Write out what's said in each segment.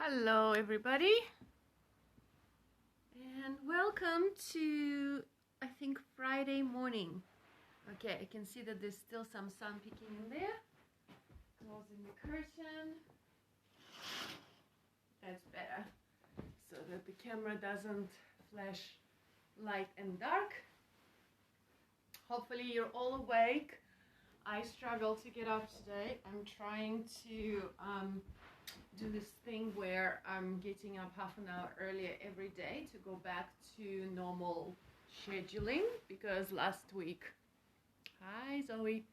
Hello everybody and welcome to I think Friday morning. Okay, I can see that there's still some sun peeking in there. Closing the curtain. That's better so that the camera doesn't flash light and dark. Hopefully you're all awake. I struggle to get up today. I'm trying to do this thing where I'm getting up half an hour earlier every day to go back to normal scheduling, because last week, hi Zoe,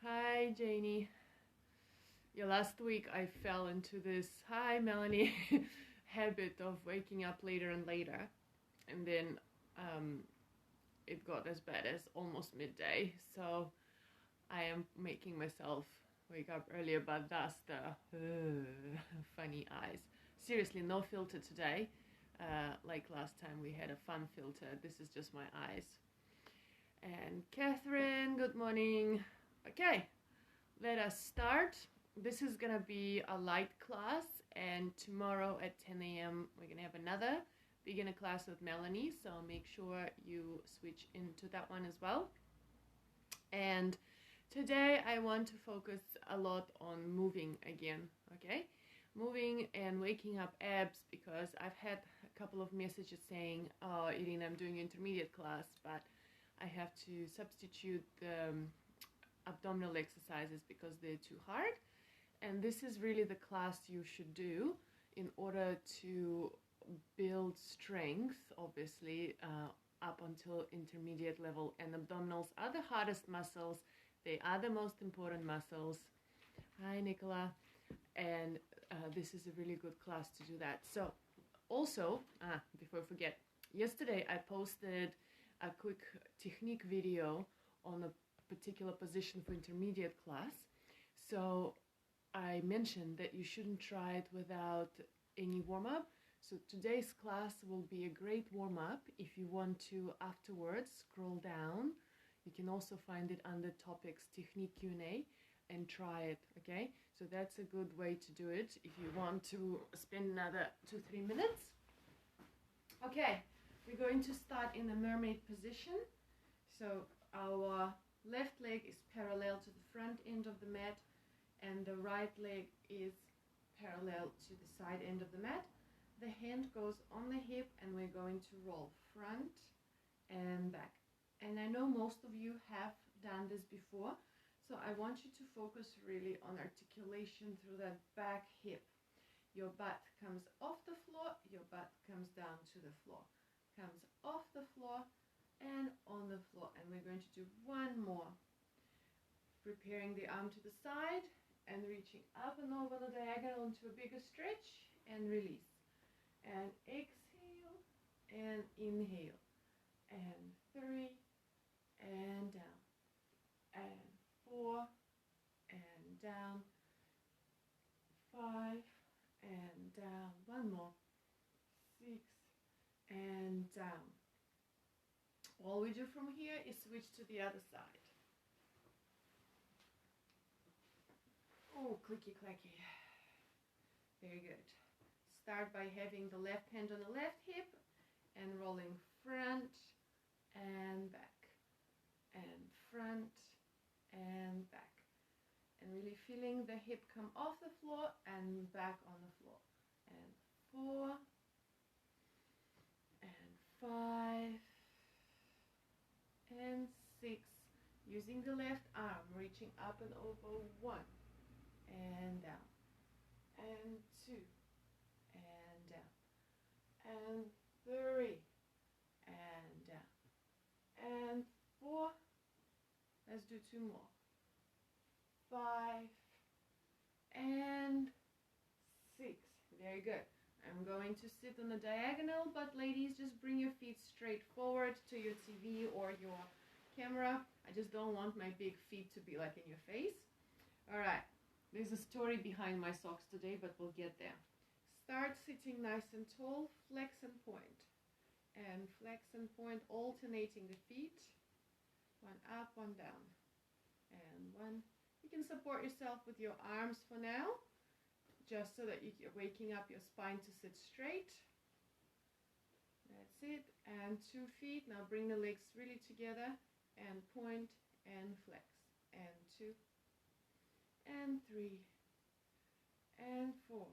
hi Janie, yeah, last week I fell into this, hi Melanie, habit of waking up later and later, and then it got as bad as almost midday, so I am making myself wake up earlier, but that's the funny eyes. Seriously, no filter today. Like last time we had a fun filter. This is just my eyes. And Catherine, good morning. Okay, let us start. This is gonna be a light class, and tomorrow at 10 a.m. we're gonna have another beginner class with Melanie, so make sure you switch into that one as well. And today I want to focus a lot on moving again, okay? Moving and waking up abs, because I've had a couple of messages saying, oh, Irina, I'm doing intermediate class, but I have to substitute the abdominal exercises because they're too hard. And this is really the class you should do in order to build strength, obviously, up until intermediate level. And abdominals are the hardest muscles. They are the most important muscles. Hi, Nicola. And this is a really good class to do that. So also, before I forget, yesterday I posted a quick technique video on a particular position for intermediate class. So I mentioned that you shouldn't try it without any warm-up. So today's class will be a great warm-up. If you want to afterwards scroll down, you can also find it under topics technique Q&A and try it, okay? So that's a good way to do it if you want to spend another 2-3 minutes. Okay, we're going to start in the mermaid position. So our left leg is parallel to the front end of the mat, and the right leg is parallel to the side end of the mat. The hand goes on the hip, and we're going to roll front and back. And I know most of you have done this before, so I want you to focus really on articulation through that back hip. Your butt comes off the floor, your butt comes down to the floor, comes off the floor and on the floor. And we're going to do one more. Preparing the arm to the side and reaching up and over the diagonal into a bigger stretch and release. And exhale and inhale. And 3 and down. And 4 and down. 5 and down. One more. 6 and down. All we do from here is switch to the other side. Oh, clicky clacky. Very good. Start by having the left hand on the left hip and rolling front and back and front and back, and really feeling the hip come off the floor and back on the floor. And 4 and 5 and 6, using the left arm, reaching up and over. 1 and down, and 2 and down, and 3 and down, and 4. Let's do 2 more. 5 and 6. Very good. I'm going to sit on the diagonal, but ladies, just bring your feet straight forward to your TV or your camera. I just don't want my big feet to be like in your face. All right. There's a story behind my socks today, but we'll get there. Start sitting nice and tall, flex and point. And flex and point, alternating the feet. 1 up, 1 down. And 1. You can support yourself with your arms for now. just so that you're waking up your spine to sit straight. That's it. And 2 feet. Now bring the legs really together and point and flex. And 2 and 3 and 4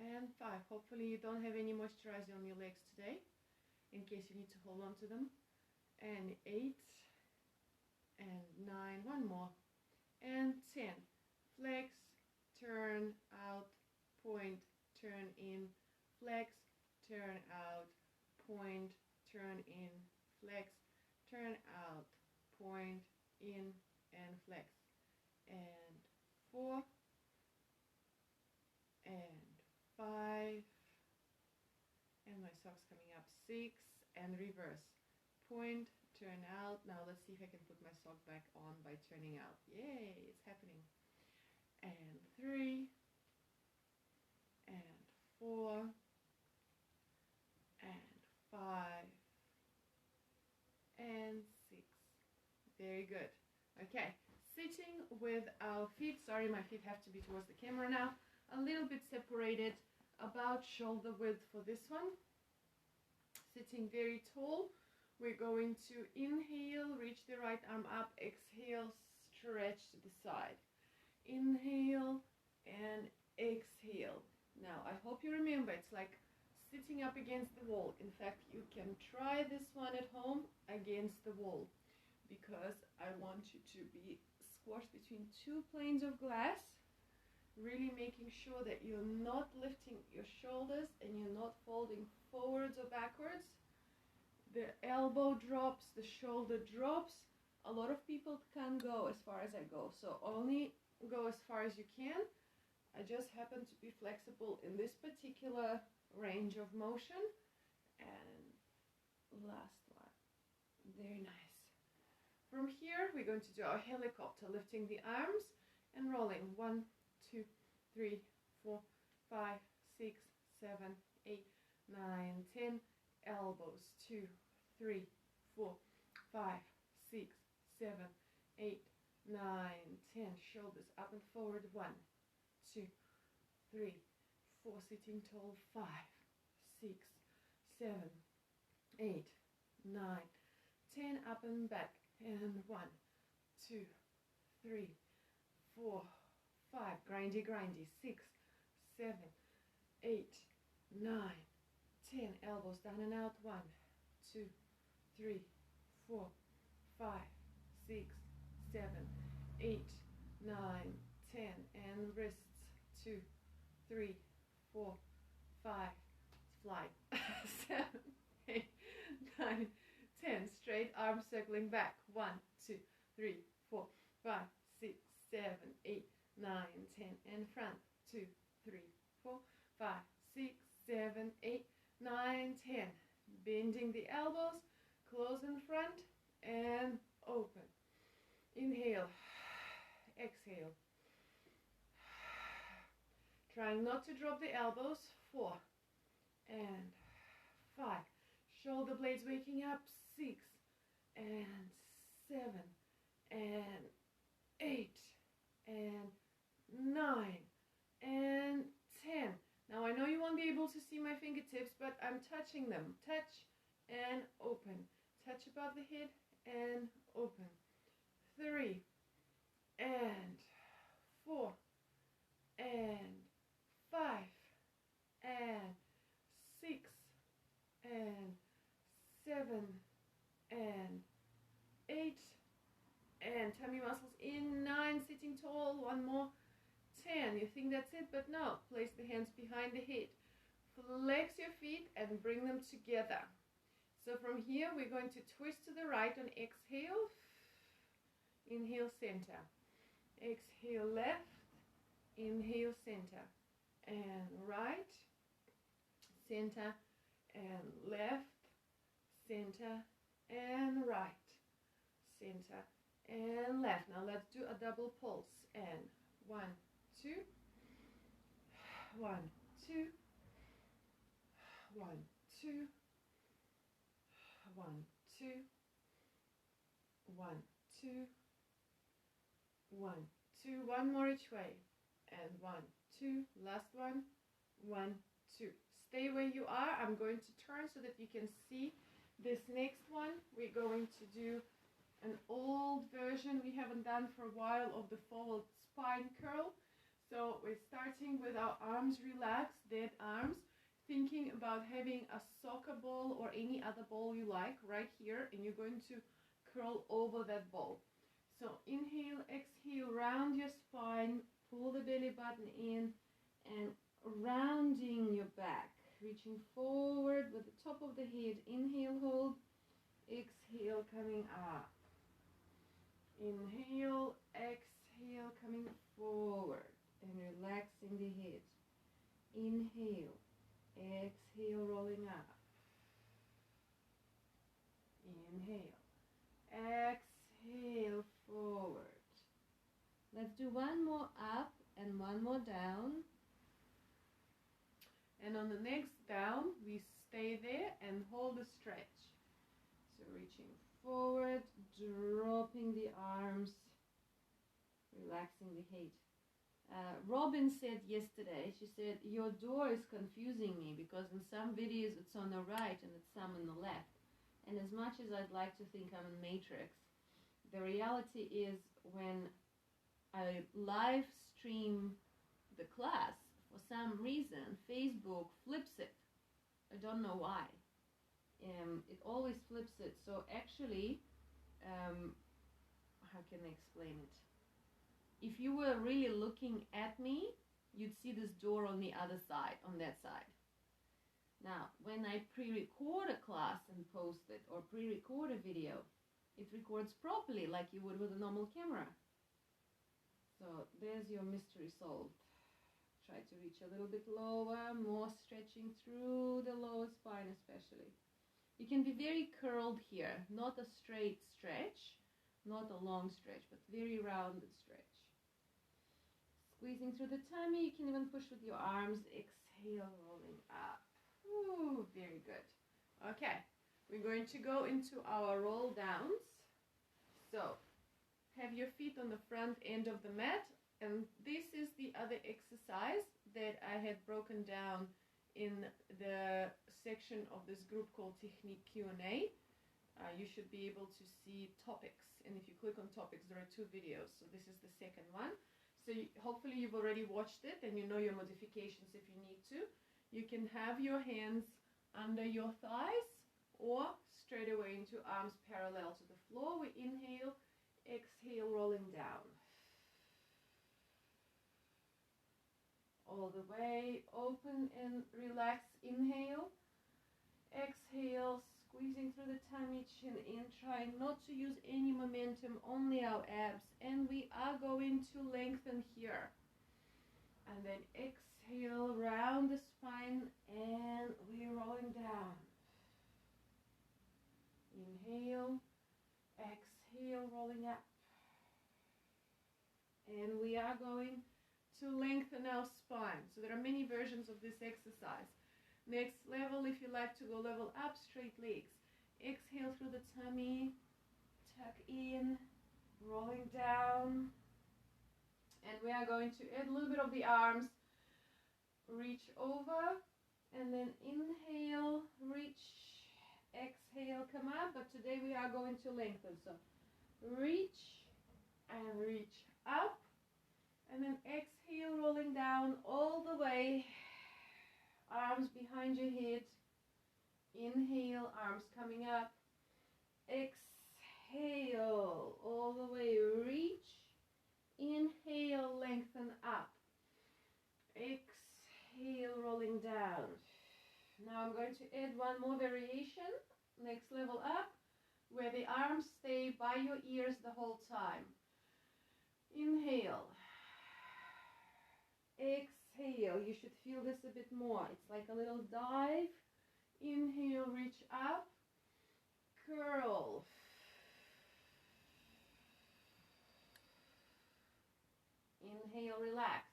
and 5. Hopefully you don't have any moisturizer on your legs today, in case you need to hold on to them. And 8 and 9. One more. And 10. Flex, turn out, point, turn in, flex, turn out, point, turn in, flex, turn out, point, in, and flex. And 4 and 5, and my sock's coming up, 6, and reverse. Point, turn out. Now let's see if I can put my sock back on by turning out. Yay, it's happening. And 3 and 4 and 5 and 6. Very good. Okay, sitting with our feet, sorry, my feet have to be towards the camera now, a little bit separated, about shoulder width for this one. Sitting very tall. We're going to inhale, reach the right arm up, exhale, stretch to the side. Inhale and exhale. Now, I hope you remember, it's like sitting up against the wall. In fact, you can try this one at home against the wall, because I want you to be squashed between 2 planes of glass, really making sure that you're not lifting your shoulders and you're not folding forwards or backwards. The elbow drops, the shoulder drops. A lot of people can't go as far as I go, so only go as far as you can. I just happen to be flexible in this particular range of motion. And last one. Very nice. From here, we're going to do our helicopter, lifting the arms and rolling. 1, 2, 3, 4, 5, 6, 7, 8, 9, 10. Elbows. 2, 3, 4, 5, 6, 7, 8, 9, 10. Shoulders up and forward. 1, 2, 3, 4. Sitting tall. 5, 6, 7, 8, 9, 10. Up and back. And 1, 2, 3, 4, 5. Grindy, grindy. 6, 7, 8, 9, 10. Elbows down and out. 1, 2, 3, 4, 5, 6, 7, 8, 9, 10. And wrists. 2, 3, 4, 5. Fly. 7, 8, 9, 10. Straight arms circling back. 1, 2, 3, 4, 5, 6, 7, 8, 9, 10. And front. 2, 3, 4, 5, 6, 7, 8, 9, 10. Bending the elbows. Close in front and open. Inhale. Exhale. Trying not to drop the elbows. 4 and 5. Shoulder blades waking up. 6 and 7 and 8 and 9 and 10. Now I know you won't be able to see my fingertips, but I'm touching them. Touch and open. Touch above the head and open. 3 and 4 and 5 and 6 and 7 and 8 and tummy muscles in. 9, sitting tall. 1 more. 10. You think that's it, but no. Place the hands behind the head. Flex your feet and bring them together. So from here, we're going to twist to the right on exhale. Inhale, center. Exhale, left. Inhale, center. And right. Center and left. Center and right. Center and left. Now let's do a double pulse. And 1, 2. 1, 2. 1, 2. 1, 2. 1, 2. 1, 2. One more each way. And 1, 2, last one, 1, 2. Stay where you are. I'm going to turn so that you can see this next one. We're going to do an old version we haven't done for a while of the forward spine curl. So we're starting with our arms relaxed, dead arms, thinking about having a soccer ball or any other ball you like right here, and you're going to curl over that ball. So inhale, exhale, round your spine, pull the belly button in and rounding your back, reaching forward with the top of the head. Inhale, hold, exhale, coming up. Inhale, exhale, coming forward and relaxing the head. Inhale, exhale, rolling up. Inhale, exhale, forward. Let's do one more up and one more down. And on the next down, we stay there and hold the stretch. So reaching forward, dropping the arms, relaxing the head. Robin said yesterday, she said, your door is confusing me because in some videos it's on the right and it's some on the left. And as much as I'd like to think I'm a matrix, the reality is when I live stream the class, for some reason, Facebook flips it. I don't know why. It always flips it. So actually, how can I explain it? If you were really looking at me, you'd see this door on the other side, on that side. Now, when I pre-record a class and post it, or pre-record a video, it records properly like you would with a normal camera. So there's your mystery solved. Try to reach a little bit lower, more stretching through the lower spine especially. You can be very curled here, not a straight stretch, not a long stretch, but very rounded stretch. Squeezing through the tummy, you can even push with your arms. Exhale, rolling up. Ooh, very good. Okay, we're going to go into our roll downs. So, have your feet on the front end of the mat, and this is the other exercise that I had broken down in the section of this group called Technique Q&A. You should be able to see topics, and if you click on topics, there are 2 videos. So this is the second one. So hopefully you've already watched it and you know your modifications if you need to. You can have your hands under your thighs or straight away into arms parallel to the floor. We inhale, exhale, rolling down. All the way, open and relax. Inhale, exhale, squeezing through the tummy, chin in, trying not to use any momentum, only our abs. And we are going to lengthen here. And then exhale, round the spine, and we're rolling down. Inhale, exhale, rolling up. And we are going to lengthen our spine. So there are many versions of this exercise. Next level, if you like to go level up, straight legs. Exhale through the tummy, tuck in, rolling down. And we are going to add a little bit of the arms. Reach over, and then inhale, reach, exhale, come up. But today we are going to lengthen. So reach and reach up. And then exhale, rolling down all the way. Arms behind your head. Inhale, arms coming up. Exhale, all the way, reach. Inhale, lengthen up. Exhale, rolling down. Now I'm going to add one more variation, next level up, where the arms stay by your ears the whole time. Inhale. Exhale, you should feel this a bit more. It's like a little dive. Inhale, reach up, curl. Inhale, relax.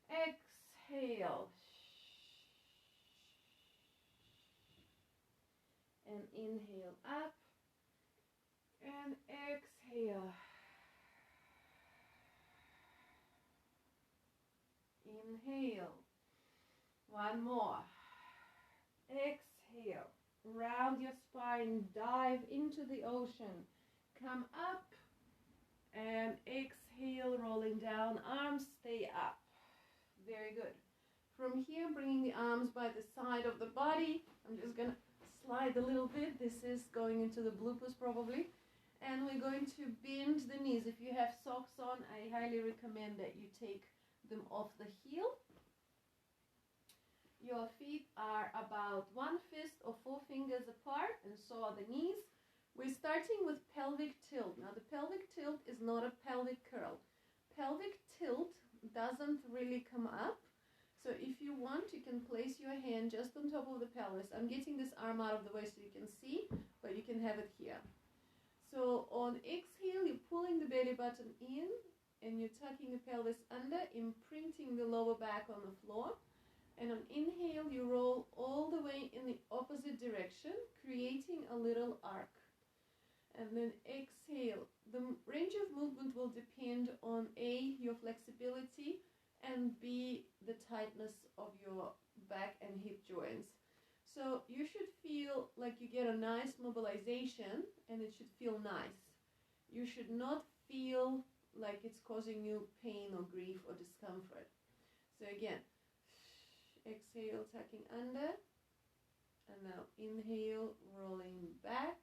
Exhale. And inhale up. And exhale. Inhale. One more. Exhale. Round your spine, dive into the ocean. Come up and exhale, rolling down. Arms stay up. Very good. From here, bringing the arms by the side of the body. I'm just going to slide a little bit. This is going into the bloopers probably. And we're going to bend the knees. If you have socks on, I highly recommend that you take them off the heel. Your feet are about 1 fist or 4 fingers apart, and so are the knees. We're starting with pelvic tilt. Now, the pelvic tilt is not a pelvic curl. Pelvic tilt doesn't really come up. So if you want, you can place your hand just on top of the pelvis. I'm getting this arm out of the way so you can see, but you can have it here. So on exhale, you're pulling the belly button in, and you're tucking the pelvis under, imprinting the lower back on the floor. And on inhale, you roll all the way in the opposite direction, creating a little arc. And then exhale. The range of movement will depend on A, your flexibility, and B, the tightness of your back and hip joints. So you should feel like you get a nice mobilization, and it should feel nice. You should not feel like it's causing you pain or grief or discomfort. So again, exhale, tucking under, and now inhale, rolling back.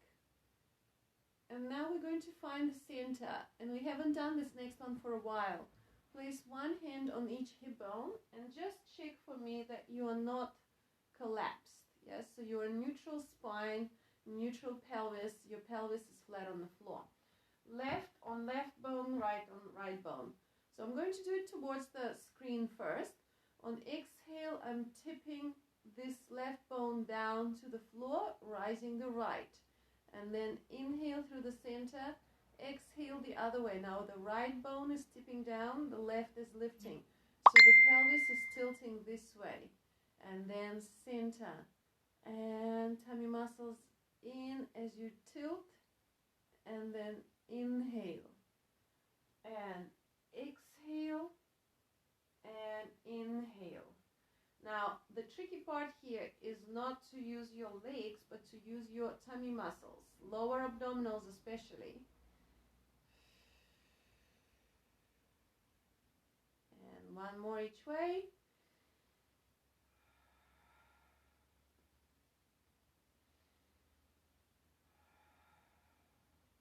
And now we're going to find the center, and we haven't done this next one for a while. Place one hand on each hip bone and just check for me that you are not collapsed. Yes, so you're a neutral spine, neutral pelvis, your pelvis is flat on the floor. Left on left bone, right on right bone. So I'm going to do it towards the screen first. On exhale, I'm tipping this left bone down to the floor, rising the right. And then inhale through the center, exhale the other way. Now the right bone is tipping down, the left is lifting. So the pelvis is tilting this way. And then center. And tummy muscles in as you tilt. And then inhale. And exhale. And inhale. Now, the tricky part here is not to use your legs, but to use your tummy muscles, lower abdominals especially. And one more each way.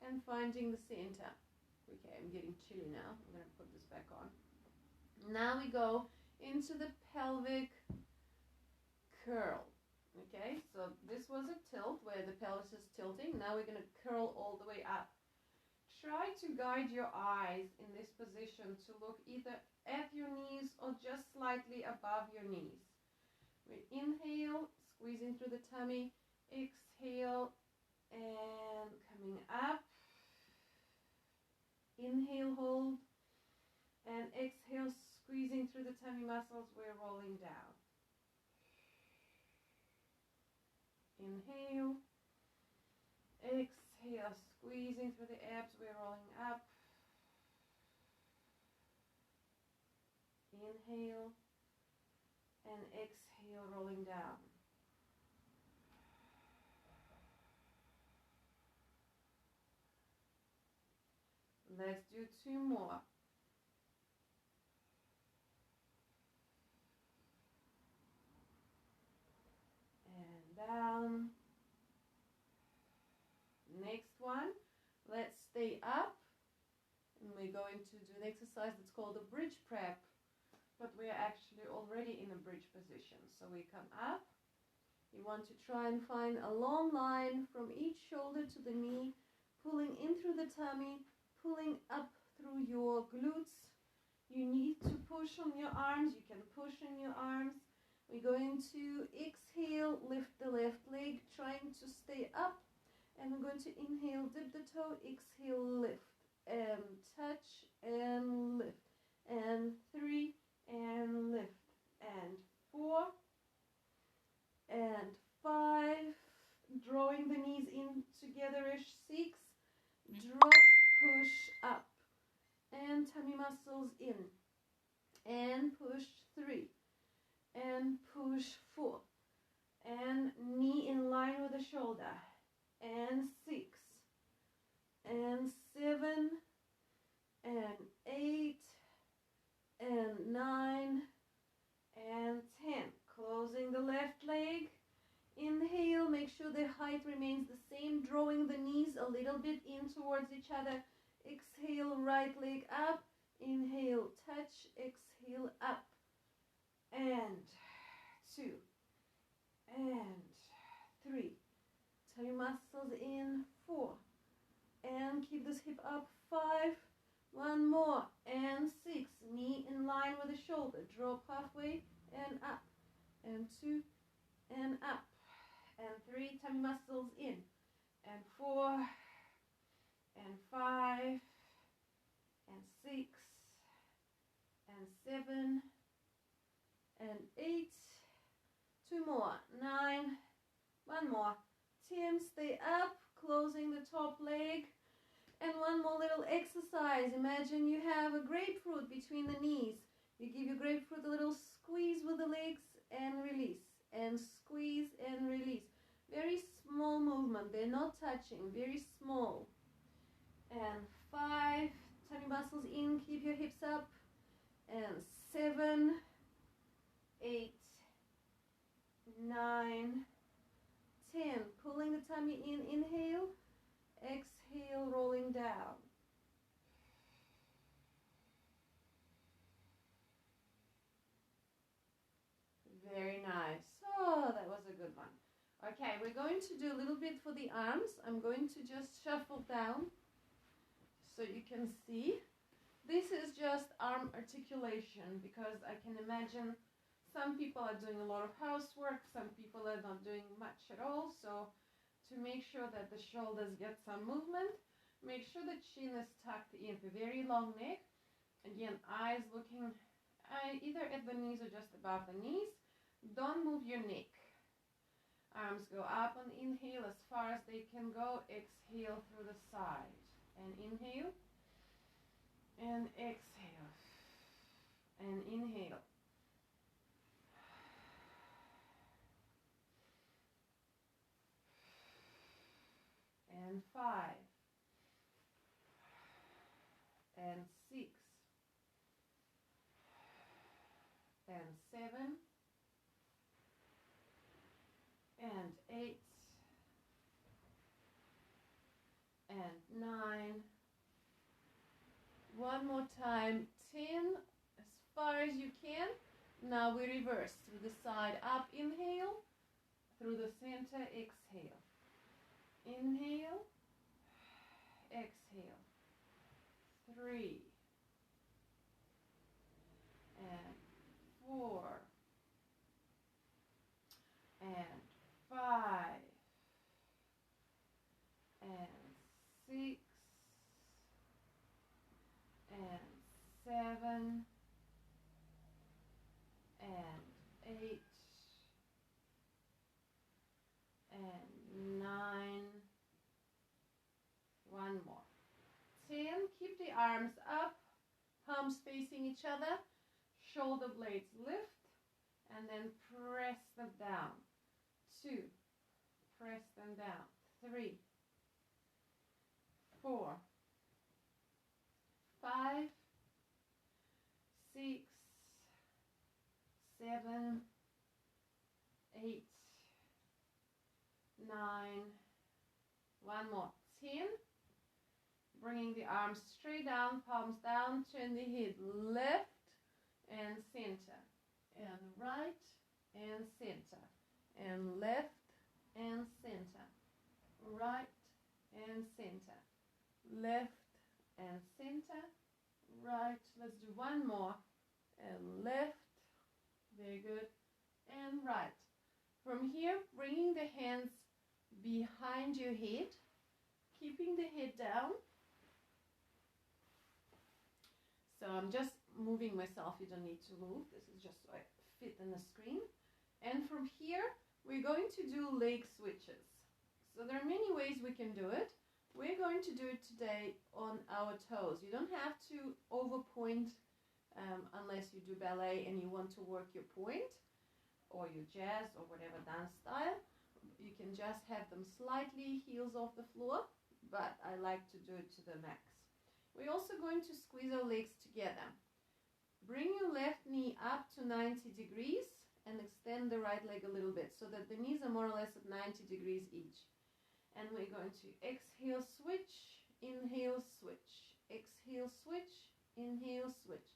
And finding the center. Okay, I'm getting chilly now. I'm going to put this back on. Now we go into the pelvic curl. Okay, so this was a tilt where the pelvis is tilting. Now we're going to curl all the way up. Try to guide your eyes in this position to look either at your knees or just slightly above your knees. We inhale, squeezing through the tummy. Exhale and coming up. Inhale, hold. And exhale, squeezing through the tummy muscles, we're rolling down. Inhale. Exhale, squeezing through the abs, we're rolling up. Inhale. And exhale, rolling down. Let's do 2 more. Down. Next one, let's stay up, and we're going to do an exercise that's called a bridge prep, but we're actually already in a bridge position. So we come up. You want to try and find a long line from each shoulder to the knee, pulling in through the tummy, pulling up through your glutes. You need to push on your arms. You can push on your arms. We're going to exhale, lift the left leg, trying to stay up. And we're going to inhale, dip the toe, exhale, lift. And touch and lift. And 3 and lift. And 4 and 5. Drawing the knees in together-ish. 6. Drop, push up. And tummy muscles in. And push 3. push, 4, and knee in line with the shoulder, and 6, and 7, and 8, and 9, and 10. Closing the left leg. Inhale, make sure the height remains the same, drawing the knees a little bit in towards each other. Exhale, right leg up. Inhale, touch. Exhale, up. And 2, and 3. Tummy muscles in, 4. And keep this hip up, 5. One more, and 6. Knee in line with the shoulder. Drop halfway, and up. And 2, and up. And 3, tummy muscles in. And 4, and 5, and 6, and 7, and 8. 2 more, 9. One more, 10. Stay up, closing the top leg. And one more little exercise. Imagine you have a grapefruit between the knees. You give your grapefruit a little squeeze with the legs and release. And squeeze and release. Very small movement. They're not touching. Very small. And 5. Tummy muscles in. Keep your hips up. And 7, 8, 9, 10. Pulling the tummy in. Inhale. Exhale, rolling down. Very nice. Oh, that was a good one. Okay, we're going to do a little bit for the arms. I'm going to just shuffle down so you can see. This is just arm articulation because I can imagine some people are doing a lot of housework, some people are not doing much at all. So to make sure that the shoulders get some movement, make sure the chin is tucked in, a very long neck. Again, eyes looking either at the knees or just above the knees. Don't move your neck. Arms go up on inhale as far as they can go. Exhale through the side. And inhale. And exhale. And inhale. And 5. And 6. And 7. And 8, and 9. One more time, 10, as far as you can. Now we reverse through the side up, inhale, through the center, exhale. Inhale, exhale. 3, and 4, and 5, and 6, and 7, and 8, and 9. One more. 10. Keep the arms up, palms facing each other, shoulder blades lift, and then press them down. 2, press them down. 3, 4, 5, 6, 7, 8, 9. One more. 10. Bringing the arms straight down, palms down, turn the head left and center, and right and center, and left and center, right and center, left and center, right. Let's do one more, and left, very good, and right. From here, bringing the hands behind your head, keeping the head down. So I'm just moving myself, you don't need to move, this is just so I fit in the screen. And from here, we're going to do leg switches. So there are many ways we can do it. We're going to do it today on our toes. You don't have to overpoint unless you do ballet and you want to work your point. or your jazz or whatever dance style. You can just have them slightly heels off the floor, but I like to do it to the max. We're also going to squeeze our legs together. Bring your left knee up to 90 degrees and extend the right leg a little bit so that the knees are more or less at 90 degrees each. And we're going to exhale, switch, inhale, switch, exhale, switch, inhale, switch,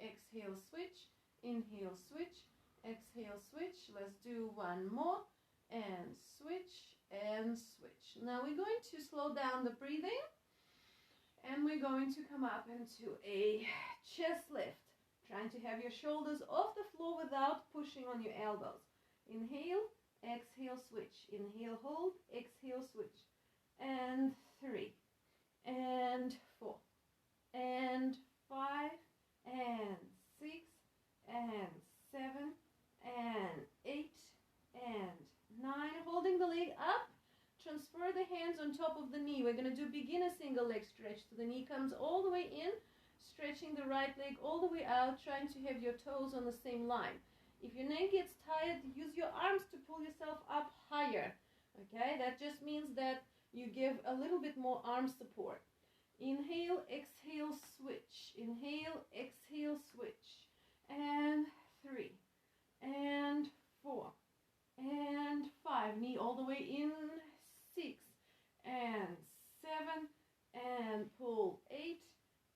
exhale, switch, inhale, switch, exhale, switch. Let's do one more, and switch and switch. Now we're going to slow down the breathing, and we're going to come up into a chest lift, trying to have your shoulders off the floor without pushing on your elbows. Inhale, exhale, switch, inhale, hold, exhale, switch, and 3 and 4 and 5 and 6 and 7 and 8 and 9. Holding the leg up, transfer the hands on top of the knee. We're going to do beginner single leg stretch. So the knee comes all the way in, stretching the right leg all the way out, trying to have your toes on the same line. If your neck gets tired, use your arms to pull yourself up higher. Okay, that just means that you give a little bit more arm support. Inhale, exhale, switch. Inhale, exhale, switch. And 3 and 4 and 5. Knee all the way in. 6 and 7 and pull. 8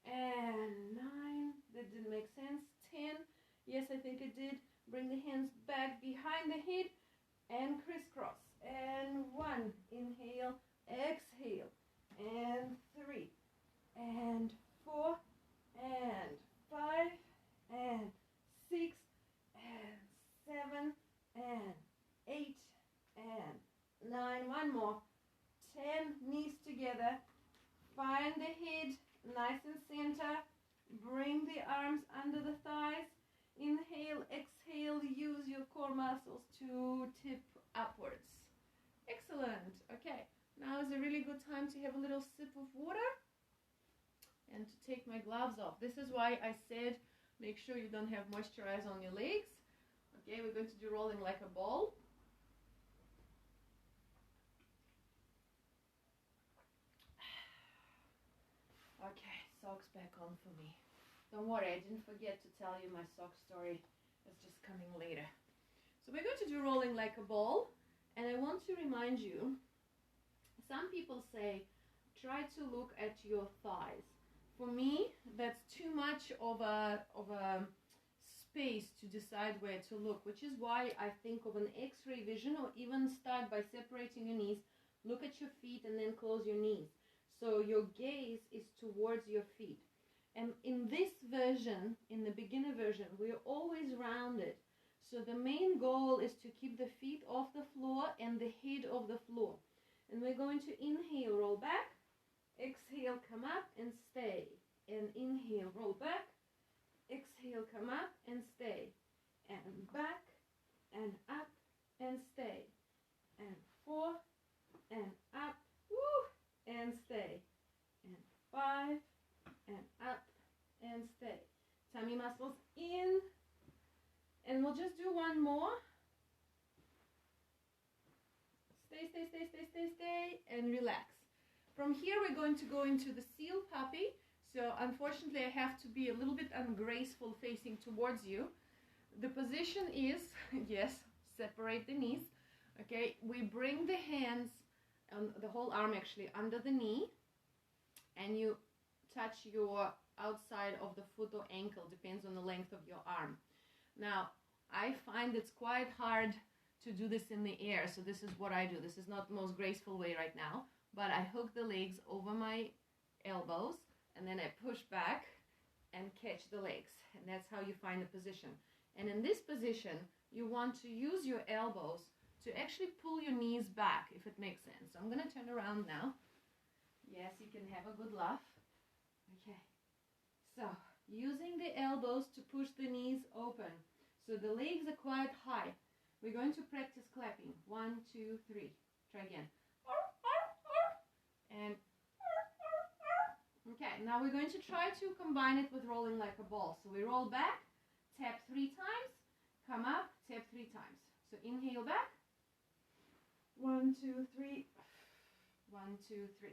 and 9. That didn't make sense. 10. Yes, I think it did. Bring the hands back behind the head and crisscross. And 1. Inhale, exhale. And 3 and 4 and 5 and 6 and 7 and 8 and 9. One more. 10. Knees together. Find the head nice and center. Bring the arms under the thighs. Inhale, exhale. Use your core muscles to tip upwards. Excellent. Okay, now is a really good time to have a little sip of water and to take my gloves off. This is why I said make sure you don't have moisturizer on your legs. Okay, we're going to do rolling like a ball. Okay, socks back on for me. Don't worry, I didn't forget to tell you my sock story. It's just coming later. So we're going to do rolling like a ball, and I want to remind you, some people say try to look at your thighs. For me, that's too much of a space to decide where to look, which is why I think of an X-ray vision, or even start by separating your knees, look at your feet and then close your knees. So your gaze is towards your feet. And in this version, in the beginner version, we're always rounded. So the main goal is to keep the feet off the floor and the head off the floor. And we're going to inhale, roll back, exhale, come up and stay. And inhale, roll back, exhale, come up and stay. And back and up and stay. And 4 and up, woo, and stay. And 5 and up and stay. Tummy muscles in. And we'll just do one more. Stay, stay, stay, stay, stay, stay, and relax. From here, we're going to go into the seal puppy. So unfortunately, I have to be a little bit ungraceful facing towards you. The position is, yes, separate the knees. Okay, we bring the hands, the whole arm actually, under the knee, and you touch your outside of the foot or ankle, depends on the length of your arm. Now, I find it's quite hard to do this in the air, so this is what I do. This is not the most graceful way right now, but I hook the legs over my elbows, and then I push back and catch the legs, and that's how you find the position. And in this position, you want to use your elbows to actually pull your knees back, if it makes sense. So I'm going to turn around now. Yes, you can have a good laugh. Okay, so using the elbows to push the knees open. So the legs are quite high. We're going to practice clapping. 1, 2, 3. Try again. And okay, now we're going to try to combine it with rolling like a ball. So we roll back, tap 3 times, come up, Tap 3 times. So inhale back. 1, 2, 3. 1, 2, 3.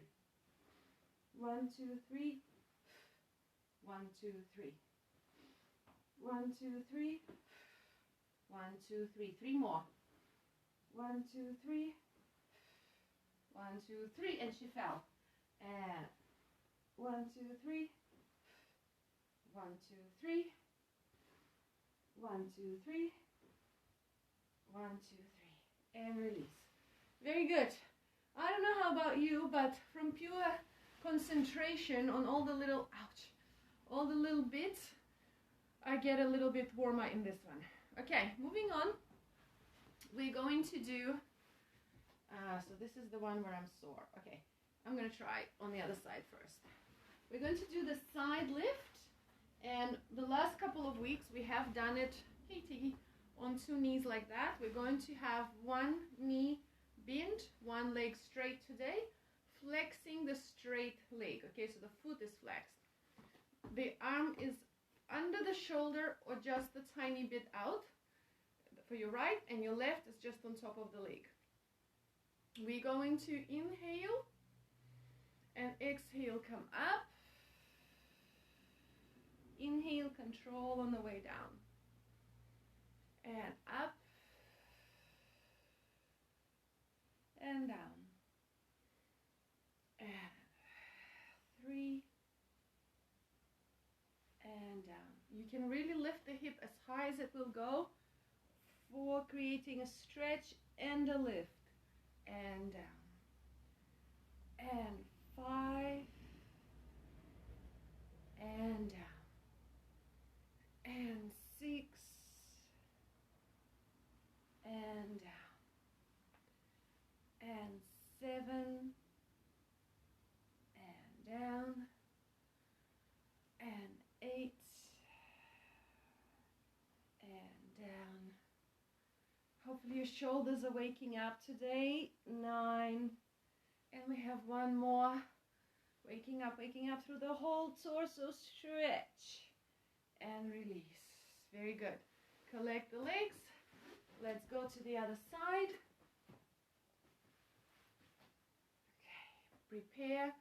1, 2, 3. 1, 2, 3. 1, 2, 3. 1, 2, 3. 3 more. 1, 2, 3. 1, 2, 3. And she fell. And 1, 2, 3. 1, 2, 3. 1, 2, 3. 1, 2, 3. And release. Very good. I don't know how about you, but from pure concentration on all the little, ouch, all the little bits, I get a little bit warmer in this one. Okay, moving on. We're going to do, so this is the one where I'm sore. Okay, I'm going to try on the other side first. We're going to do the side lift, and the last couple of weeks we have done it, hey Tiggy, on 2 knees like that. We're going to have 1 knee bent, 1 leg straight today, flexing the straight leg. Okay, so the foot is flexed. The arm is under the shoulder or just a tiny bit out for your right, and your left is just on top of the leg. We're going to inhale and exhale, come up. Inhale, control on the way down. And up. And down. And 3. And down. You can really lift the hip as high as it will go for creating a stretch and a lift. And down. And 5. And down. And 6. And down. And 7. And down. And 8. And down. Hopefully your shoulders are waking up today. 9. And we have 1 more. Waking up through the whole torso. Stretch. And release. Very good. Collect the legs. Let's go to the other side. Okay. Prepare.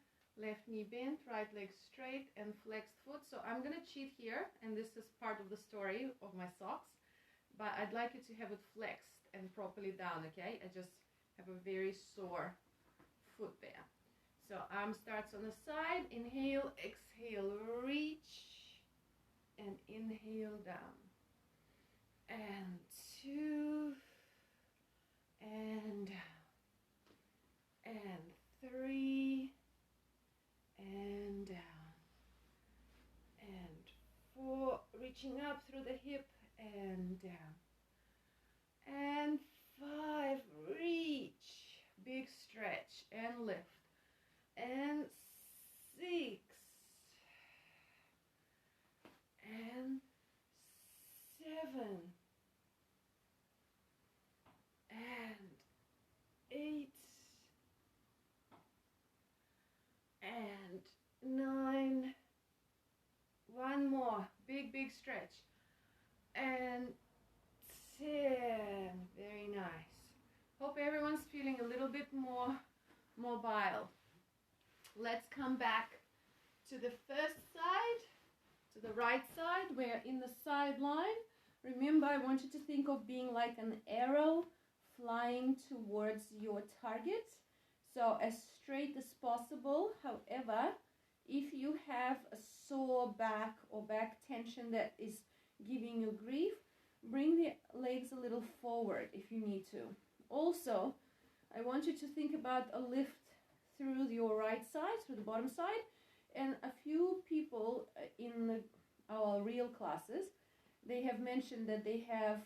Left knee bent, right leg straight, and flexed foot. So I'm going to cheat here, and this is part of the story of my socks, but I'd like you to have it flexed and properly down, okay? I just have a very sore foot there. So arm starts on the side. Inhale, exhale, reach, and inhale down. And 2, and down. And 3, and down. And 4, reaching up through the hip and down. And 5, reach, big stretch and lift. And 6, and 7, and 8, and 9, 1 more, big stretch, and 10, very nice. Hope everyone's feeling a little bit more mobile. Let's come back to the first side, to the right side. We're in the side line. Remember, I want you to think of being like an arrow flying towards your target. So as straight as possible. However, if you have a sore back or back tension that is giving you grief, bring the legs a little forward if you need to. Also, I want you to think about a lift through your right side, through the bottom side. And a few people in our real classes, they have mentioned that they have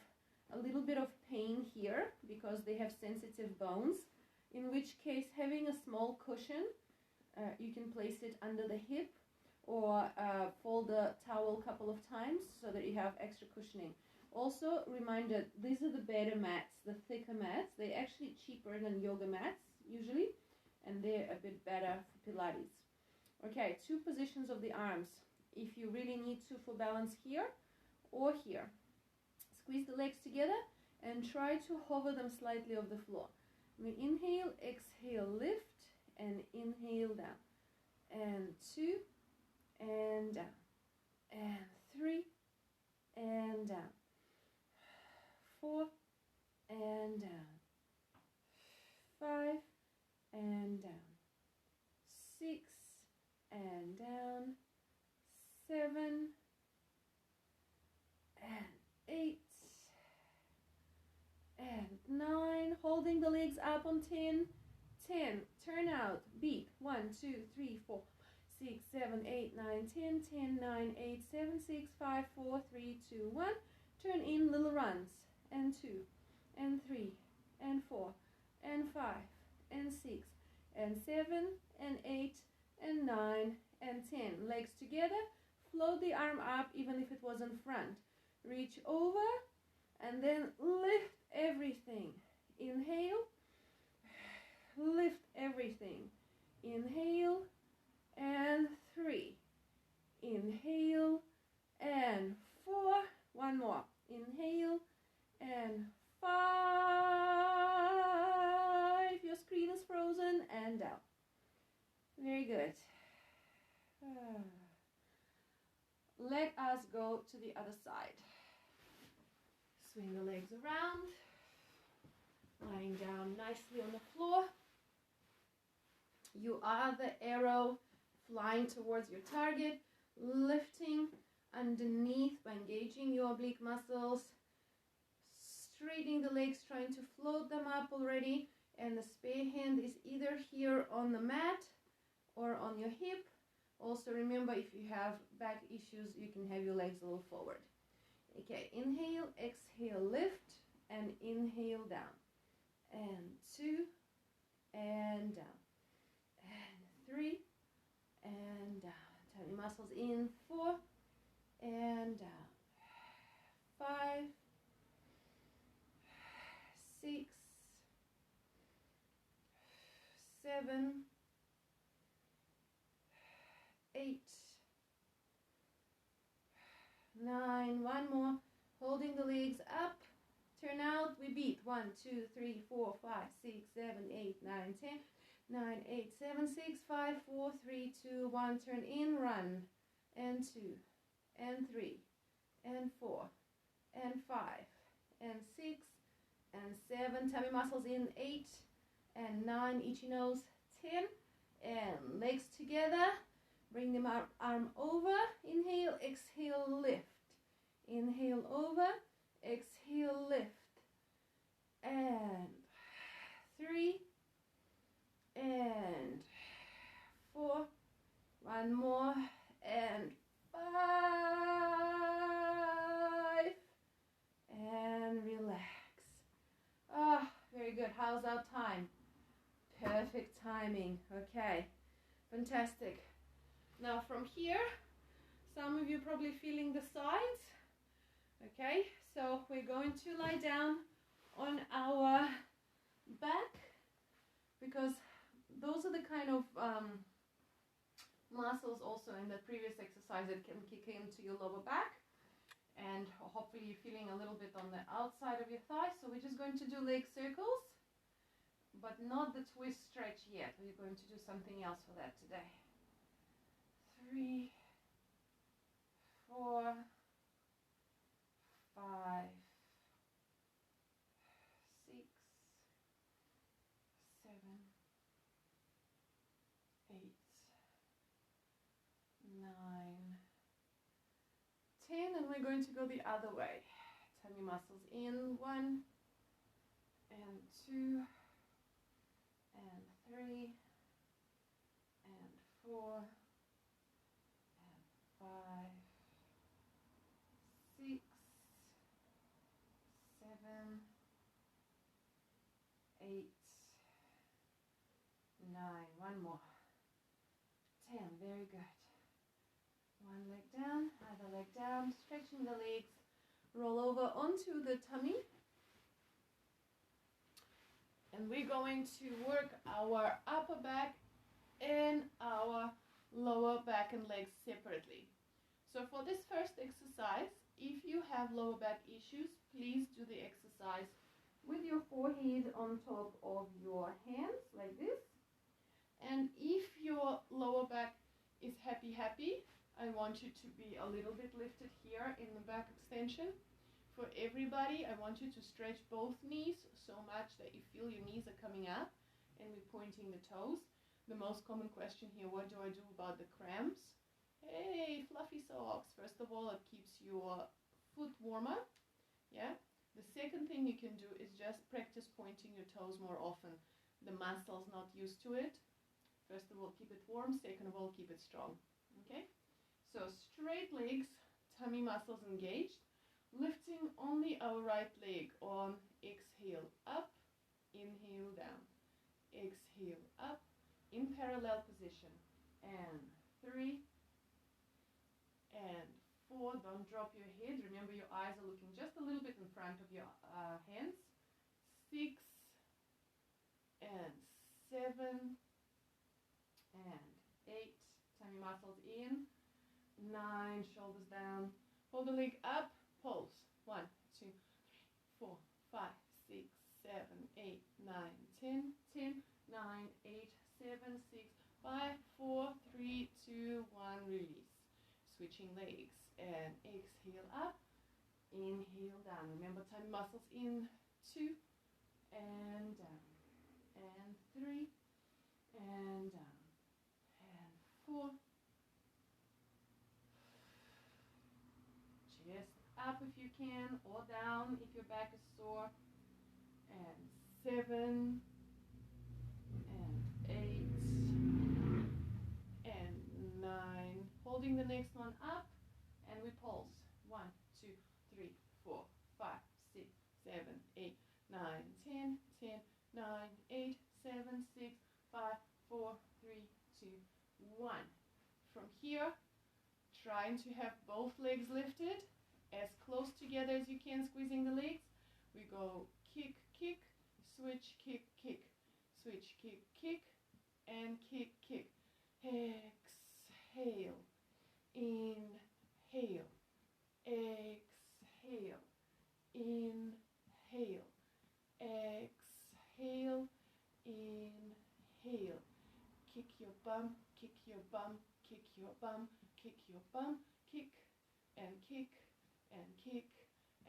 a little bit of pain here because they have sensitive bones, in which case having a small cushion, you can place it under the hip or fold the towel a couple of times so that you have extra cushioning. Also, reminder, these are the better mats, the thicker mats. They're actually cheaper than yoga mats usually, and they're a bit better for Pilates. Okay, 2 positions of the arms. If you really need to for balance, here or here. Squeeze the legs together and try to hover them slightly off the floor. We inhale, exhale, lift, and inhale down. And 2, and down. And 3, and down. 4, and down. 5, and down. 6, and down. 7, and 8, and 9. Holding the legs up on 10. 10. Turn out. Beat. 1, 2, 3, 4, 6, 7, 8, 9, 10. 10, 9, 8, 7, 6, 5, 4, 3, 2, 1. Turn in little runs. And 2, and 3, and 4, and 5, and 6, and 7, and 8, and 9, and 10. Legs together. Float the arm up even if it was in front. Reach over and then lift everything. Inhale. Lift everything. Inhale and 3. Inhale and 4. One more. Inhale and 5. Your screen is frozen and down. Very good. Let us go to the other side. Swing the legs around. Lying down nicely on the floor. You are the arrow flying towards your target. Lifting underneath by engaging your oblique muscles. Straightening the legs, trying to float them up already. And the spare hand is either here on the mat or on your hip. Also remember, if you have back issues, you can have your legs a little forward. Okay, inhale, exhale, lift, and inhale down. And 2, and down. And 3, and down. Tummy muscles in. 4, and down. 5, 6, 7, 8, 9. One more. Holding the legs up. Turn out. We beat. 1, 2, 3, 4, 5, 6, 7, 8, 9, 10. 9, 8, 7, 6, 5, 4, 3, 2, 1. Turn in. Run. And 2, and 3, and 4, and 5, and 6, and 7. Tummy muscles in. 8, and 9. Itchy nose. 10. And legs together. Bring them arm over. Inhale, exhale, lift. Inhale over, exhale, lift. And 3, and 4. One more, and 5. And relax. Ah, very good. How's our time? Perfect timing. Okay, fantastic. Now from here, some of you probably feeling the sides. Okay, so we're going to lie down on our back, because those are the kind of muscles also in the previous exercise that can kick into your lower back. And hopefully you're feeling a little bit on the outside of your thighs. So we're just going to do leg circles, but not the twist stretch yet. We're going to do something else for that today. 3, 4, 5, 6, 7, 8, 9, 10, and we're going to go the other way. Tummy muscles in. 1, and 2, and 3, and 4, and 5, 6, 7, 8, 9. One more. 10. Very good. One leg down, other leg down, stretching the legs. Roll over onto the tummy. And we're going to work our upper back and our lower back and legs separately. So for this first exercise, if you have lower back issues, please do the exercise with your forehead on top of your hands like this. And if your lower back is happy, I want you to be a little bit lifted here in the back extension. For everybody, I want you to stretch both knees so much that you feel your knees are coming up and we're pointing the toes. The most common question here, what do I do about the cramps? Hey, fluffy socks. First of all, it keeps your foot warmer. Yeah. The second thing you can do is just practice pointing your toes more often. The muscle's not used to it. First of all, keep it warm. Second of all, keep it strong. Okay? So straight legs, tummy muscles engaged. Lifting only our right leg on exhale up, inhale down. Exhale up in parallel position. And 3 and 4. Don't drop your head. Remember, your eyes are looking just a little bit in front of your hands. 6 and 7 and 8. Tummy muscles in. 9. Shoulders down. Hold the leg up. Pulse. 1, 2, 3, 4, 5, 6, 7, 8, 9, 10, 10, 9, 8, 7, 6, 5, 4, 3, 2, 1. Release. Switching legs and exhale up, inhale down. Remember, tummy muscles in. 2 and down, and 3 and down, and 4. Chest up if you can, or down if your back is sore. And 7 and 8 and 9. Holding the next one up, and we pulse. 1, 2, 3, 4, 5, 6, 7, 8, 9, 10, 10, 9, 8, 7, 6, 5, 4, 3, 2, 1. From here, trying to have both legs lifted as close together as you can, squeezing the legs. We go kick, kick, switch, kick, kick, switch, kick, kick, and kick, kick. Exhale, inhale, exhale, inhale, exhale, inhale. Kick your bum, kick your bum, kick your bum, kick your bum, kick and kick and kick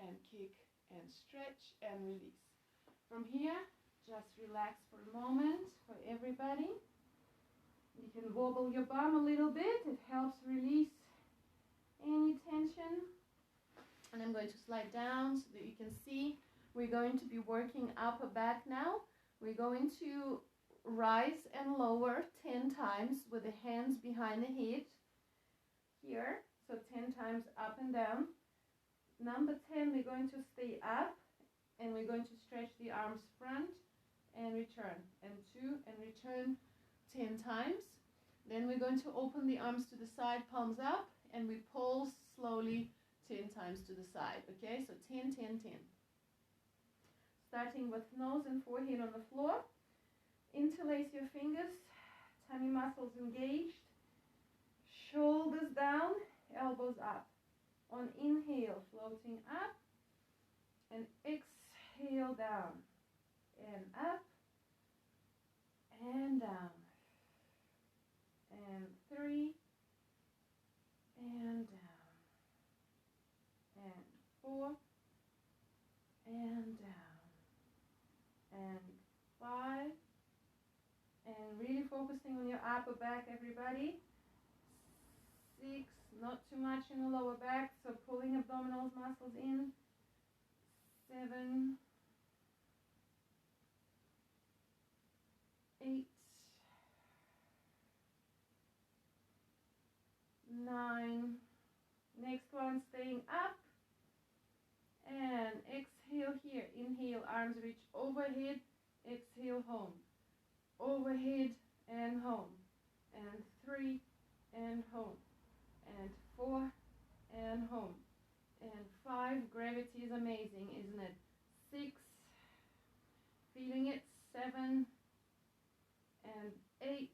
and kick and stretch and release. From here, just relax for a moment for everybody. You can wobble your bum a little bit. It helps release any tension. And I'm going to slide down so that you can see. We're going to be working upper back now. We're going to rise and lower 10 times with the hands behind the head. Here, so 10 times up and down. Number 10, we're going to stay up and we're going to stretch the arms front and return. And 2 and return 10 times. Then we're going to open the arms to the side, palms up, and we pulse slowly 10 times to the side. Okay, so 10, 10, 10. Starting with nose and forehead on the floor. Interlace your fingers, tummy muscles engaged. Shoulders down, elbows up. On inhale, floating up. And exhale down. And up. And down. And 3. And down. And 4. And down. And 5. And really focusing on your upper back, everybody. 6, not too much in the lower back, so pulling abdominal muscles in. 7, 8, 9. Next one, staying up. And exhale here. Inhale, arms reach overhead. Exhale, home. Overhead and home. And 3 and home. And 4 and home. And 5, gravity is amazing, isn't it? 6, feeling it. 7 and 8,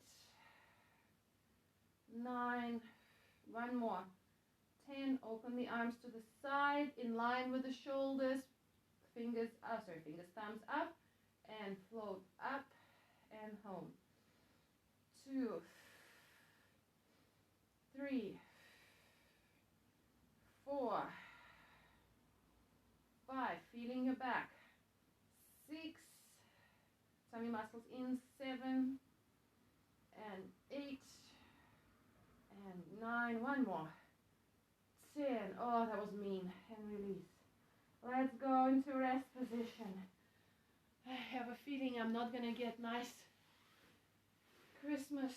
9, one more. hand, open the arms to the side, in line with the shoulders, fingers, thumbs up, and float up and home. 2, 3, 4, 5, feeling your back. 6, tummy muscles in. 7 and 8 and 9. One more. 10. Oh, that was mean. And release. Let's go into rest position. I have a feeling I'm not gonna get nice Christmas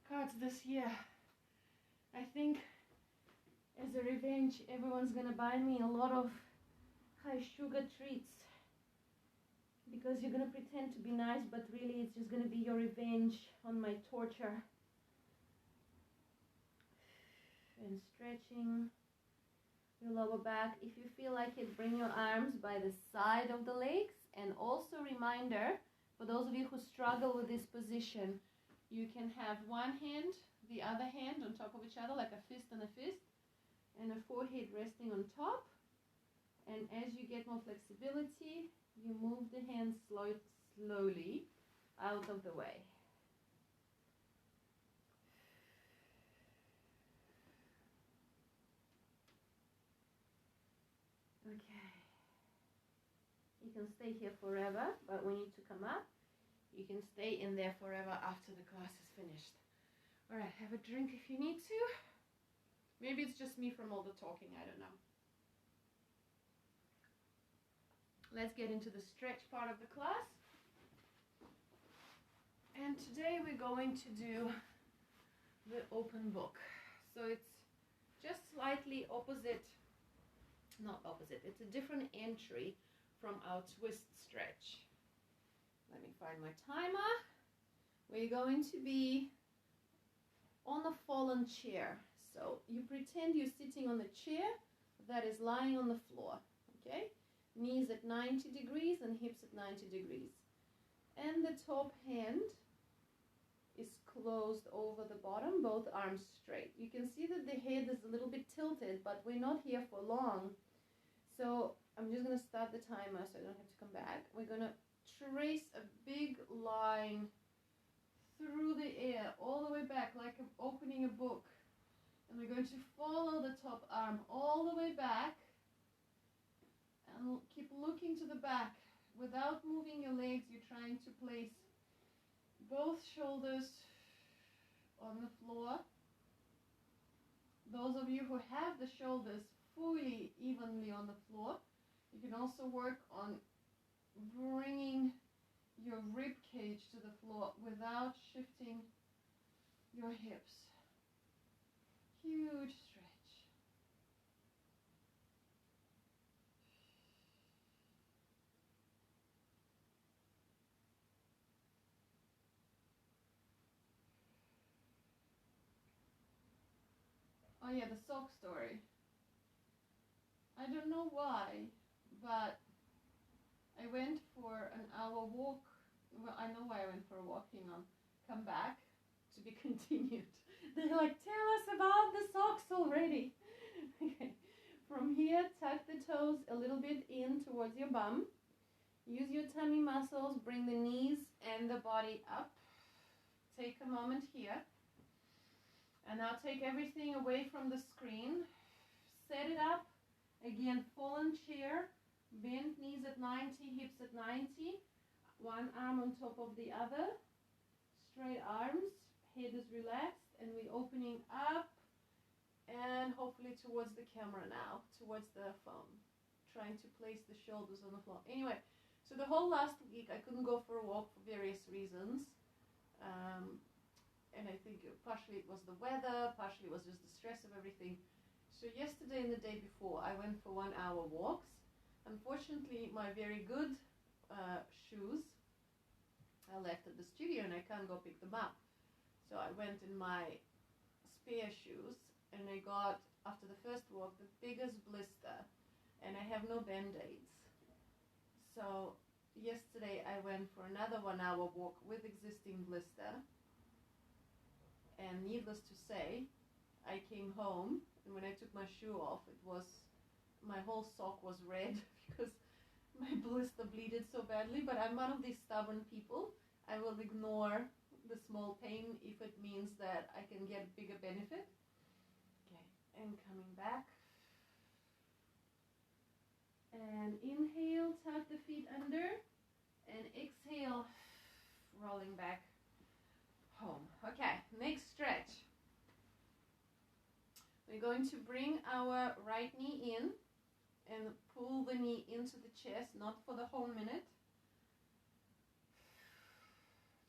cards this year. I think as a revenge, everyone's gonna buy me a lot of high sugar treats, because you're gonna pretend to be nice, but really it's just gonna be your revenge on my torture. And stretching your lower back. If you feel like it, bring your arms by the side of the legs. And also reminder, for those of you who struggle with this position, you can have one hand, the other hand on top of each other, like a fist and a fist, and a forehead resting on top. And as you get more flexibility, you move the hands slowly out of the way. Okay. You can stay here forever, but we need to come up. You can stay in there forever after the class is finished. All right, have a drink if you need to. Maybe it's just me from all the talking, I don't know. Let's get into the stretch part of the class. And today we're going to do the open book. So it's just slightly opposite, not opposite, it's a different entry from our twist stretch. Let me find my timer. We're going to be on a fallen chair. So you pretend you're sitting on a chair that is lying on the floor, okay? Knees at 90 degrees and hips at 90 degrees. And the top hand is closed over the bottom, both arms straight. You can see that the head is a little bit tilted, but we're not here for long. So I'm just going to start the timer so I don't have to come back. We're going to trace a big line through the air, all the way back, like opening a book. And we're going to follow the top arm all the way back and keep looking to the back. Without moving your legs, you're trying to place both shoulders on the floor. Those of you who have the shoulders fully evenly on the floor, you can also work on bringing your rib cage to the floor without shifting your hips. Huge stretch. Oh yeah, the sock story. I don't know why, but I went for an hour walk. Well, I know why I went for a walk, hang on. Come back, to be continued. They're like, tell us about the socks already. Okay. From here, tuck the toes a little bit in towards your bum. Use your tummy muscles, bring the knees and the body up. Take a moment here. And now take everything away from the screen. Set it up. Again, fallen chair. Bend knees at 90, hips at 90. One arm on top of the other. Straight arms. Head is relaxed. And we're opening up. And hopefully towards the camera now. Towards the phone. Trying to place the shoulders on the floor. Anyway, so the whole last week I couldn't go for a walk for various reasons. And I think partially it was the weather, partially it was just the stress of everything. So yesterday and the day before, I went for 1 hour walks. Unfortunately, my very good shoes I left at the studio and I can't go pick them up. So I went in my spare shoes and I got, after the first walk, the biggest blister and I have no band-aids. So yesterday I went for another 1 hour walk with existing blister. And needless to say, I came home, and when I took my shoe off, my whole sock was red because my blister bleeded so badly. But I'm one of these stubborn people. I will ignore the small pain if it means that I can get bigger benefit. Okay, and coming back. And inhale, tuck the feet under, and exhale, rolling back home. Okay, next stretch. We're going to bring our right knee in and pull the knee into the chest, not for the whole minute.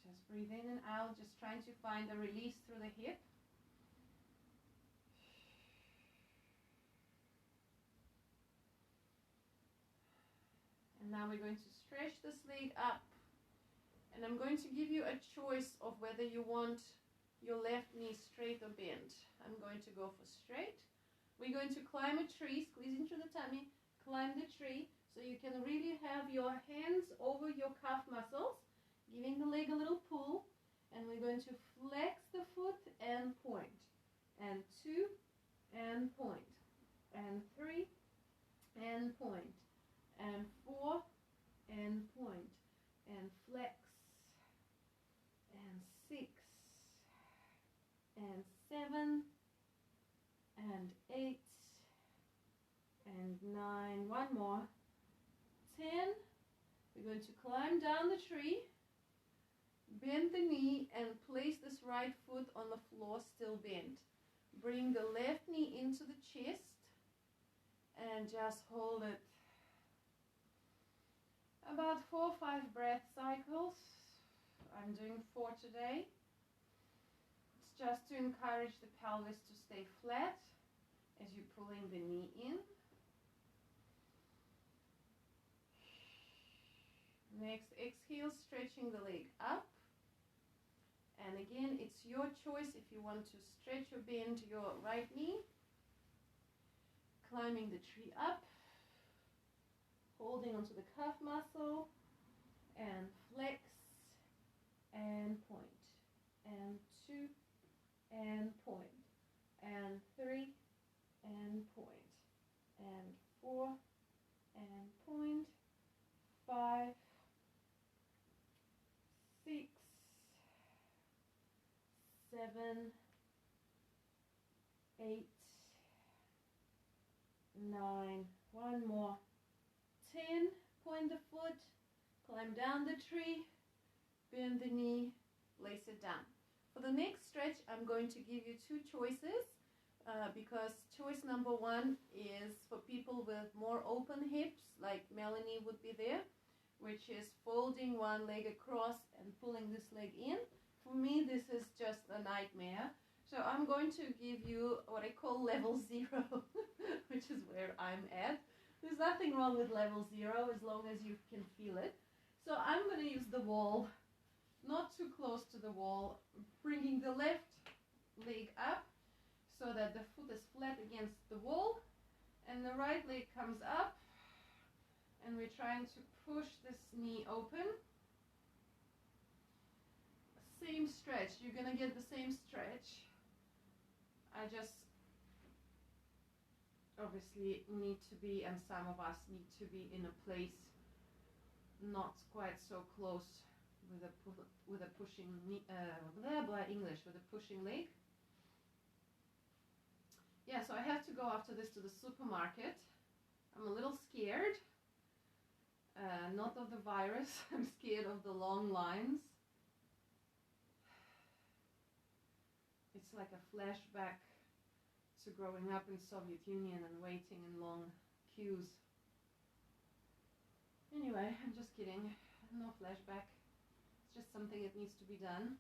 Just breathe in and out, just trying to find a release through the hip. And now we're going to stretch this leg up. And I'm going to give you a choice of whether you want your left knee straight or bent. I'm going to go for straight. We're going to climb a tree, squeeze into the tummy, climb the tree, so you can really have your hands over your calf muscles, giving the leg a little pull. And we're going to flex the foot and point. And 2, and point. And 3, and point. And 4, and point. And flex. And 6, and 7, and 8, and 9, one more, 10. We're going to climb down the tree, bend the knee, and place this right foot on the floor still bent. Bring the left knee into the chest, and just hold it about 4 or 5 breath cycles. I'm doing 4 today. It's just to encourage the pelvis to stay flat as you're pulling the knee in. Next, exhale, stretching the leg up. And again, it's your choice if you want to stretch or bend your right knee. Climbing the tree up, holding onto the calf muscle, and flex, and point, and 2, and point, and 3, and point, and 4, and point, 5, 6, 7, 8, 9, one more, 10, point the foot, climb down the tree, bend the knee, place it down. For the next stretch, I'm going to give you 2 choices because choice number 1 is for people with more open hips, like Melanie would be there, which is folding one leg across and pulling this leg in. For me, this is just a nightmare. So I'm going to give you what I call level 0, which is where I'm at. There's nothing wrong with level 0 as long as you can feel it. So I'm going to use the wall, not too close to the wall, bringing the left leg up so that the foot is flat against the wall, and the right leg comes up, and we're trying to push this knee open. Same stretch, you're going to get the same stretch. I just obviously need to be, and some of us need to be in a place not quite so close with a pushing knee, English, with a pushing leg. Yeah, so I have to go after this to the supermarket. I'm a little scared, not of the virus, I'm scared of the long lines. It's like a flashback to growing up in Soviet Union and waiting in long queues. Anyway, I'm just kidding. No flashback. It's just something that needs to be done.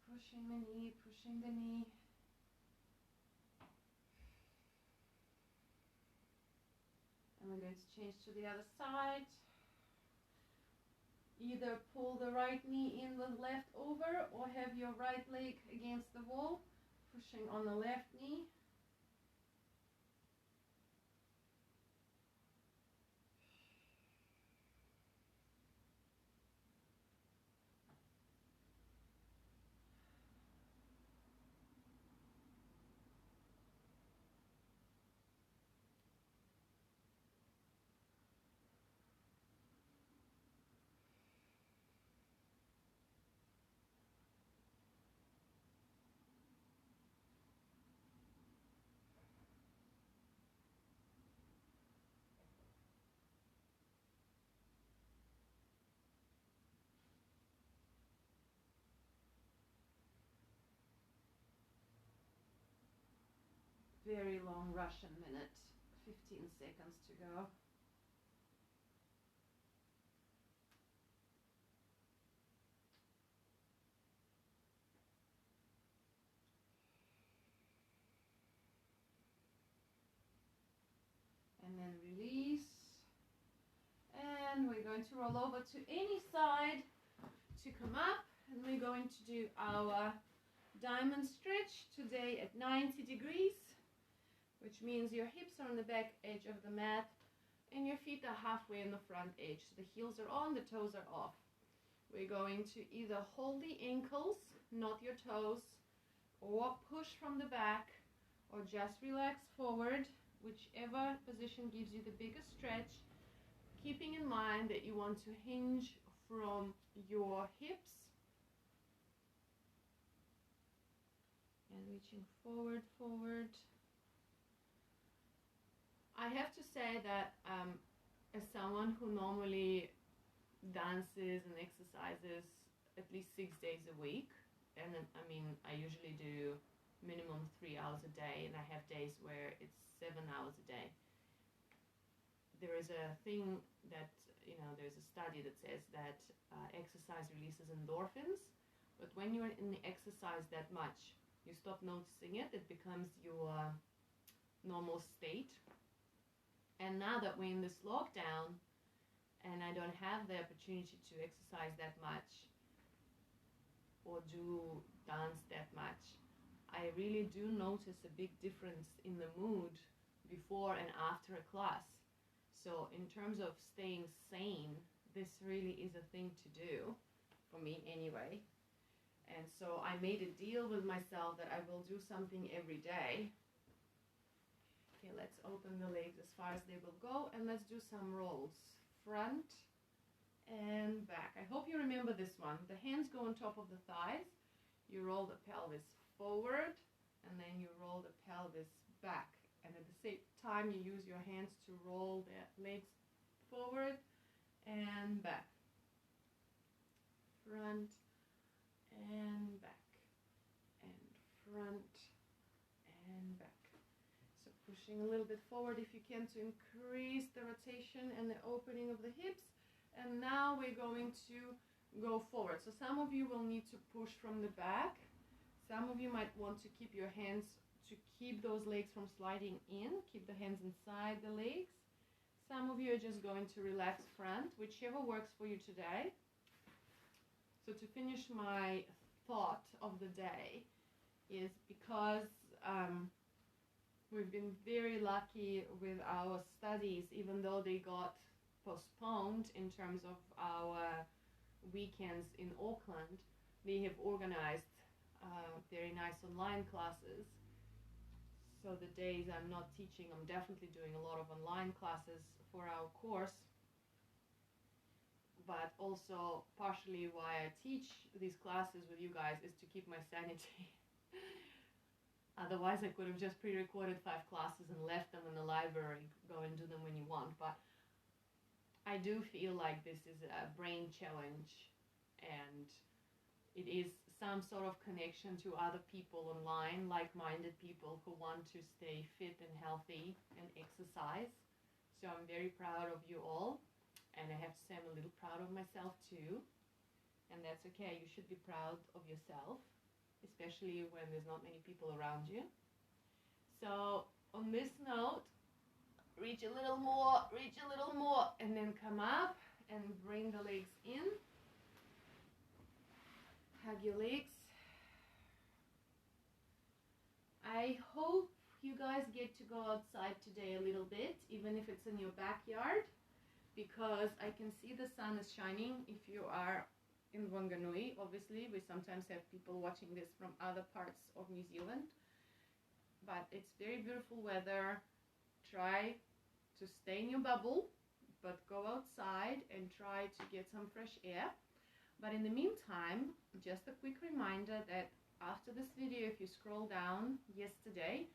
Pushing the knee, pushing the knee. And we're going to change to the other side. Either pull the right knee in the left over or have your right leg against the wall, pushing on the left knee. very long Russian minute. 15 seconds to go. And then release. And we're going to roll over to any side to come up. And we're going to do our diamond stretch today at 90 degrees, which means your hips are on the back edge of the mat and your feet are halfway in the front edge. So the heels are on, the toes are off. We're going to either hold the ankles, not your toes, or push from the back, or just relax forward, whichever position gives you the biggest stretch, keeping in mind that you want to hinge from your hips and reaching forward. I have to say that as someone who normally dances and exercises at least 6 days a week, and I mean I usually do minimum 3 hours a day, and I have days where it's 7 hours a day. There is a thing that, you know, there's a study that says that exercise releases endorphins, but when you're in the exercise that much, you stop noticing it. It becomes your normal state. And now that we're in this lockdown and I don't have the opportunity to exercise that much or do dance that much, I really do notice a big difference in the mood before and after a class. So in terms of staying sane, this really is a thing to do, for me anyway. And so I made a deal with myself that I will do something every day. Okay, let's open the legs as far as they will go, and let's do some rolls. Front and back. I hope you remember this one. The hands go on top of the thighs. You roll the pelvis forward, and then you roll the pelvis back. And at the same time, you use your hands to roll the legs forward and back. Front and back. And front and back. So pushing a little bit forward if you can to increase the rotation and the opening of the hips. And now we're going to go forward. So some of you will need to push from the back. Some of you might want to keep your hands to keep those legs from sliding in. Keep the hands inside the legs. Some of you are just going to relax front, whichever works for you today. So to finish my thought of the day is because we've been very lucky with our studies, even though they got postponed in terms of our weekends in Auckland. They have organized very nice online classes. So the days I'm not teaching, I'm definitely doing a lot of online classes for our course. But also partially why I teach these classes with you guys is to keep my sanity. Otherwise I could have just pre-recorded 5 classes and left them in the library. Go and do them when you want. But I do feel like this is a brain challenge, and it is some sort of connection to other people online, like-minded people who want to stay fit and healthy and exercise. So I'm very proud of you all, and I have to say I'm a little proud of myself too, and that's okay. You should be proud of yourself, especially when there's not many people around you. So on this note, reach a little more, and then come up and bring the legs in. Hug your legs. I hope you guys get to go outside today a little bit, even if it's in your backyard, because I can see the sun is shining. If you are in Wanganui, obviously, we sometimes have people watching this from other parts of New Zealand, but it's very beautiful weather. Try to stay in your bubble, but go outside and try to get some fresh air. But in the meantime, just a quick reminder that after this video, if you scroll down, yesterday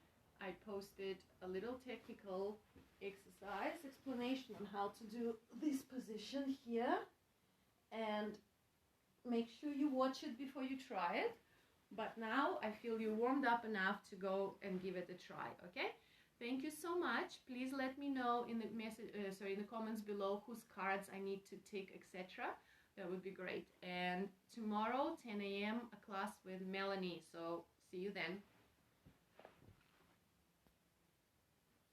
I posted a little technical exercise explanation on how to do this position here, and make sure you watch it before you try it. But now I feel you warmed up enough to go and give it a try, okay? Thank you so much. Please let me know in the in the comments below whose cards I need to tick, etc. That would be great. And tomorrow, 10 a.m., a class with Melanie. So see you then.